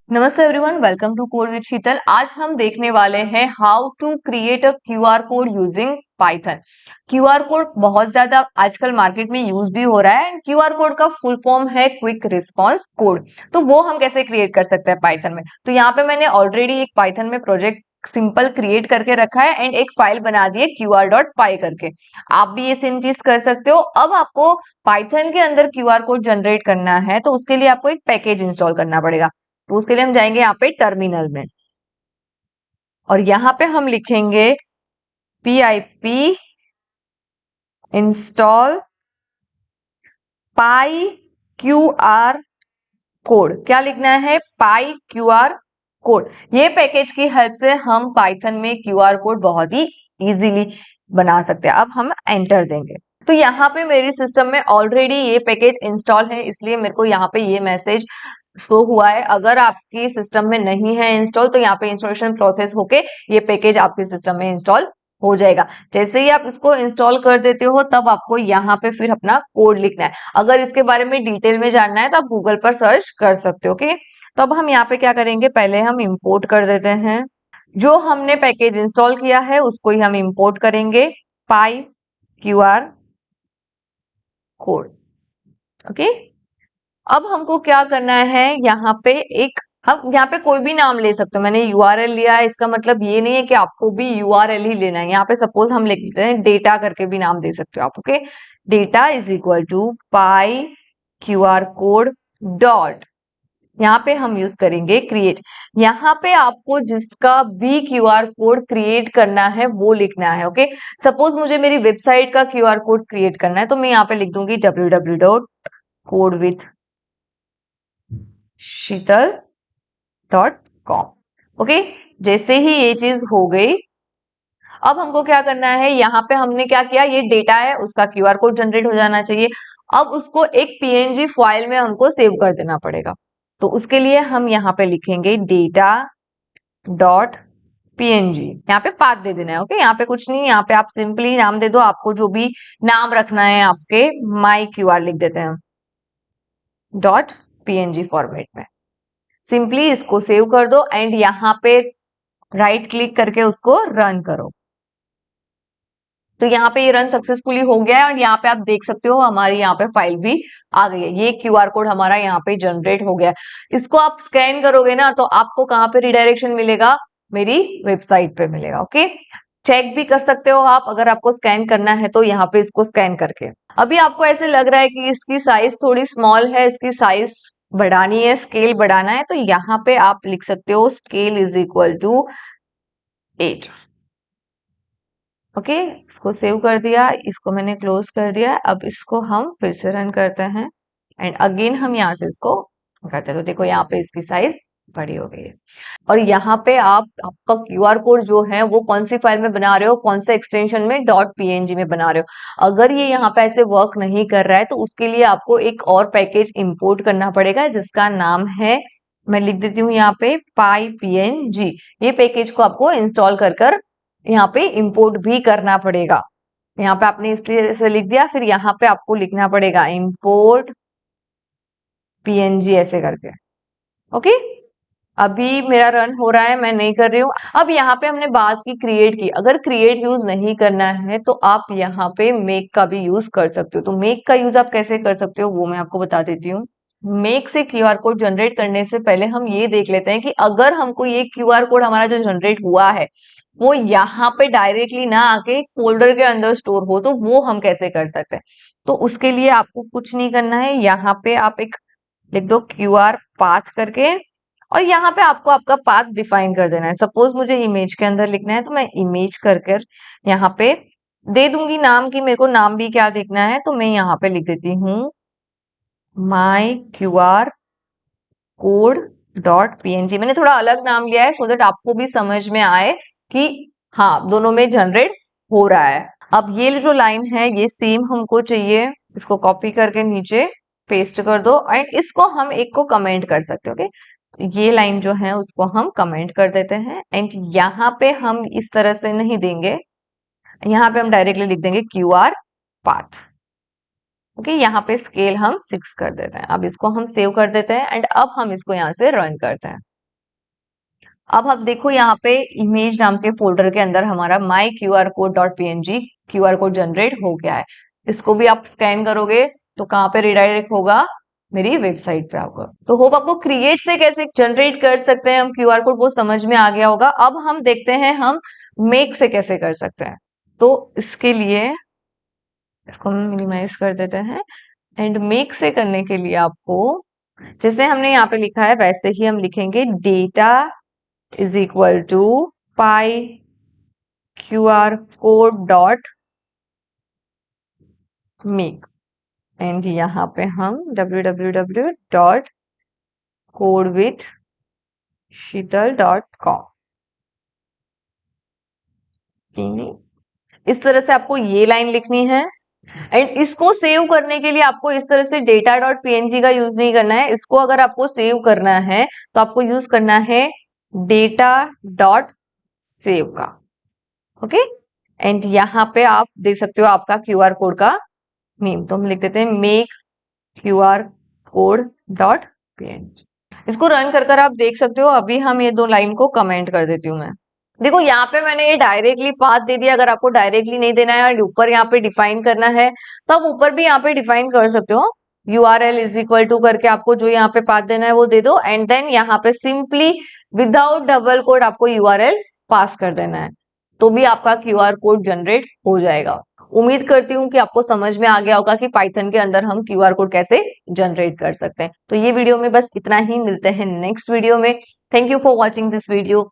नमस्ते everyone, welcome to code with Sheetal. आज हम देखने वाले हैं how to create a QR code using Python. QR code बहुत ज्यादा आजकल मार्केट में यूज भी हो रहा है। क्यूआर कोड का फुल फॉर्म है क्विक रिस्पांस कोड। तो वो हम कैसे क्रिएट कर सकते हैं पाइथन में। तो यहाँ पे मैंने ऑलरेडी एक पाइथन में प्रोजेक्ट सिंपल क्रिएट करके रखा है एंड एक फाइल बना दी है qr.py करके। आप भी ये सेम चीज कर सकते हो। अब आपको पाइथन के अंदर क्यूआर कोड जनरेट करना है तो उसके लिए आपको एक पैकेज इंस्टॉल करना पड़ेगा। तो उसके लिए हम जाएंगे यहाँ पे टर्मिनल में और यहाँ पे हम लिखेंगे pip इंस्टॉल पाई क्यूआर कोड। क्या लिखना है? पाई क्यूआर कोड। ये पैकेज की हेल्प से हम पाइथन में क्यूआर कोड बहुत ही इजीली बना सकते हैं। अब हम एंटर देंगे तो यहाँ पे मेरी सिस्टम में ऑलरेडी ये पैकेज इंस्टॉल है, इसलिए मेरे को यहाँ पे ये मैसेज शो हुआ है। अगर आपकी सिस्टम में नहीं है इंस्टॉल तो यहाँ पे इंस्टॉलेशन प्रोसेस होके ये पैकेज आपके सिस्टम में इंस्टॉल हो जाएगा। जैसे ही आप इसको इंस्टॉल कर देते हो तब आपको यहाँ पे फिर अपना कोड लिखना है। अगर इसके बारे में डिटेल में जानना है तो आप गूगल पर सर्च कर सकते हो। ओके, तो अब हम यहाँ पे क्या करेंगे, पहले हम इंपोर्ट कर देते हैं। जो हमने पैकेज इंस्टॉल किया है उसको ही हम इंपोर्ट करेंगे, पाई क्यूआर कोड। ओके, अब हमको क्या करना है, यहाँ पे एक हम यहाँ पे कोई भी नाम ले सकते हो। मैंने यूआरएल लिया है, इसका मतलब ये नहीं है कि आपको भी यूआरएल ही लेना है। यहाँ पे सपोज हम लिख देते हैं डेटा करके भी नाम दे सकते हो आप। Okay, data is equal to pi QR code dot, यहाँ पे हम यूज करेंगे क्रिएट। यहाँ पे आपको जिसका भी क्यूआर कोड क्रिएट करना है वो लिखना है। ओके, सपोज मुझे मेरी वेबसाइट का क्यूआर कोड क्रिएट करना है तो मैं यहाँ पे लिख दूंगी www.codewithशीतल.com। ओके, जैसे ही ये चीज हो गई, अब हमको क्या करना है, यहाँ पे हमने क्या किया, ये डेटा है उसका क्यूआर कोड जनरेट हो जाना चाहिए। अब उसको एक पीएनजी फाइल में हमको सेव कर देना पड़ेगा। तो उसके लिए हम यहाँ पे लिखेंगे डेटा डॉट पीएनजी। यहाँ पे पाथ दे देना है। ओके, यहाँ पे कुछ नहीं, यहाँ पे आप सिंपली नाम दे दो, आपको जो भी नाम रखना है आपके माई क्यूआर लिख देते हैं डॉट पीएनजी फॉर्मेट में। सिंपली इसको सेव कर दो एंड यहाँ पे राइट क्लिक करके उसको रन करो। तो यहाँ पे ये रन सक्सेसफुली हो गया है और यहाँ पे आप देख सकते हो हमारी यहाँ पे फाइल भी आ गई है। ये क्यूआर कोड हमारा यहाँ पे जनरेट हो गया है। इसको आप स्कैन करोगे ना तो आपको कहाँ पे रिडायरेक्शन मिलेगा, मेरी वेबसाइट पे मिलेगा। ओके, चेक भी कर सकते हो आप, अगर आपको स्कैन करना है तो यहाँ पे इसको स्कैन करके। अभी आपको ऐसे लग रहा है कि इसकी साइज थोड़ी स्मॉल है, इसकी साइज बढ़ानी है, स्केल बढ़ाना है, तो यहाँ पे आप लिख सकते हो scale is equal to 8। Okay, इसको सेव कर दिया, इसको मैंने क्लोज कर दिया। अब इसको हम फिर से रन करते हैं एंड अगेन हम यहाँ से इसको करते हैं तो देखो यहाँ पे इसकी साइज बड़ी हो गई है। और यहाँ पे आप आपका क्यूआर कोड जो है वो कौन सी फाइल में बना रहे हो, कौन से एक्सटेंशन में, डॉट पीएनजी में बना रहे हो। अगर ये यहाँ पे ऐसे वर्क नहीं कर रहा है तो उसके लिए आपको एक और पैकेज इंपोर्ट करना पड़ेगा जिसका नाम है, मैं लिख देती हूँ यहाँ पे पाई पीएनजी। ये पैकेज को आपको इंस्टॉल कर यहाँ पे इंपोर्ट भी करना पड़ेगा। यहाँ पे आपने इसलिए से लिख दिया, फिर यहाँ पे आपको लिखना पड़ेगा इंपोर्ट पीएनजी ऐसे करके। ओके, अभी मेरा रन हो रहा है, मैं नहीं कर रही हूँ। अब यहाँ पे हमने बात की क्रिएट की। अगर क्रिएट यूज नहीं करना है तो आप यहाँ पे मेक का भी यूज कर सकते हो। तो मेक का यूज आप कैसे कर सकते हो वो मैं आपको बता देती हूँ। मेक से क्यूआर कोड जनरेट करने से पहले हम ये देख लेते हैं कि अगर हमको ये क्यूआर कोड हमारा जो जनरेट हुआ है वो यहाँ पे डायरेक्टली ना आके फोल्डर के अंदर स्टोर हो, तो वो हम कैसे कर सकते हैं। तो उसके लिए आपको कुछ नहीं करना है, यहाँ पे आप एक लिख दो क्यूआर पाथ करके और यहाँ पे आपको आपका पाथ डिफाइन कर देना है। सपोज मुझे इमेज के अंदर लिखना है तो मैं इमेज कर यहाँ पे दे दूंगी नाम की, मेरे को नाम भी क्या देखना है तो मैं यहाँ पे लिख देती हूँ माई क्यूआर कोड डॉट पीएनजी। मैंने थोड़ा अलग नाम लिया है सो दैट आपको भी समझ में आए कि हाँ दोनों में जनरेट हो रहा है। अब ये जो लाइन है ये सेम हमको चाहिए, इसको कॉपी करके नीचे पेस्ट कर दो एंड इसको हम एक को कमेंट कर सकते हो। ओके, ये लाइन जो है उसको हम कमेंट कर देते हैं एंड यहाँ पे हम इस तरह से नहीं देंगे, यहाँ पे हम डायरेक्टली लिख देंगे क्यूआर पाथ। ओके, यहाँ पे स्केल हम 6 कर देते हैं। अब इसको हम सेव कर देते हैं एंड अब हम इसको यहाँ से रन करते हैं। अब आप देखो यहाँ पे इमेज नाम के फोल्डर के अंदर हमारा माई qrcode.png QR कोड जनरेट हो गया है। इसको भी आप स्कैन करोगे तो कहाँ पे रिडायरेक्ट होगा, मेरी वेबसाइट पे आऊंगा। तो होप आपको क्रिएट से कैसे जनरेट कर सकते हैं हम QR कोड वो समझ में आ गया होगा। अब हम देखते हैं हम मेक से कैसे कर सकते हैं। तो इसके लिए इसको हम मिनिमाइज कर देते हैं एंड मेक से करने के लिए आपको जैसे हमने यहाँ पे लिखा है वैसे ही हम लिखेंगे data is equal to pi QR code dot make and यहाँ पे हम www डॉट कोड विथ शीतल.com इस तरह से आपको ये लाइन लिखनी है। एंड इसको सेव करने के लिए आपको इस तरह से डेटा डॉट png का यूज नहीं करना है। इसको अगर आपको सेव करना है तो आपको यूज करना है डेटा डॉट सेव का। ओके, एंड यहाँ पे आप देख सकते हो आपका QR कोड का नेम, तो हम लिख देते हैं make QR code dot png। इसको रन कर कर आप देख सकते हो। अभी हम ये दो लाइन को कमेंट कर देती हूँ मैं। देखो यहाँ पे मैंने ये डायरेक्टली पाथ दे दिया। अगर आपको डायरेक्टली नहीं देना है और ऊपर यहाँ पे डिफाइन करना है तो आप ऊपर भी यहाँ पे डिफाइन कर सकते हो। URL इज इक्वल टू करके आपको जो यहाँ पे पाथ देना है वो दे दो एंड देन यहाँ पे सिंपली विदाउट डबल कोड आपको URL पास कर देना है, तो भी आपका QR कोड जनरेट हो जाएगा। उम्मीद करती हूँ कि आपको समझ में आ गया होगा कि पाइथन के अंदर हम QR कोड कैसे जनरेट कर सकते हैं। तो ये वीडियो में बस इतना ही, मिलते हैं नेक्स्ट वीडियो में। Thank you for watching this video.